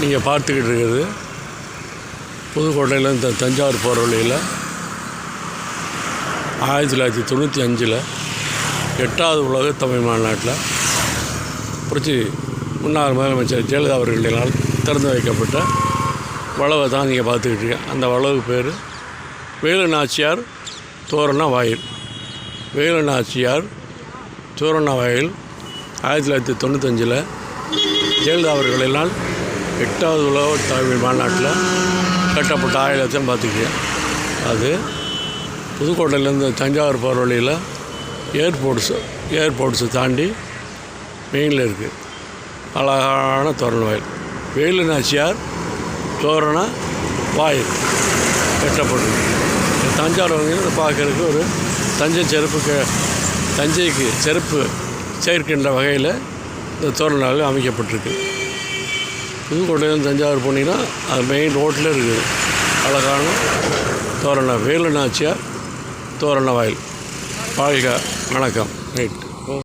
நீங்கள் பார்த்துக்கிட்டு இருக்கிறது புதுக்கோட்டையிலேருந்து தஞ்சாவூர் போகிற வழியில் 1995 8வது உலக தமிழ் மாநாட்டில் முன்னாள் முதலமைச்சர் ஜெயலலிதா அவர்களினால் திறந்து வைக்கப்பட்ட வளவை தான் நீங்கள் பார்த்துக்கிட்டு இருக்கீங்க. அந்த வளவு பேர் வேலு நாச்சியார் தோரண வாயில். வேலு நாச்சியார் தோரண வாயில் 1995 ஜெயலலிதா அவர்களினால் 8வது உலக தமிழ் மாநாட்டில் கட்டப்பட்ட ஆயுதத்தை பார்த்துக்கிட்டேன். அது புதுக்கோட்டையிலேருந்து தஞ்சாவூர் போகிற வழியில் ஏர்போர்ட்ஸை தாண்டி மெயினில் இருக்குது. அழகான தோரண வாயில். வேலு நாச்சியார் தோரண வாயில் கட்டப்பட்டிருக்கு. தஞ்சாவூர் வந்து பார்க்குறதுக்கு ஒரு தஞ்சைக்கு செருப்பு சேர்க்கின்ற வகையில் இந்த தோரண வாயில் அமைக்கப்பட்டிருக்கு. புதுக்கோட்டையிலேருந்து தஞ்சாவூர் போனீங்கன்னா அது மெயின் ரோட்டில் இருக்குது அழகான தோரண வேலு நாச்சியார் தோரண வாயில். வாழ்க வணக்கம். ரைட்.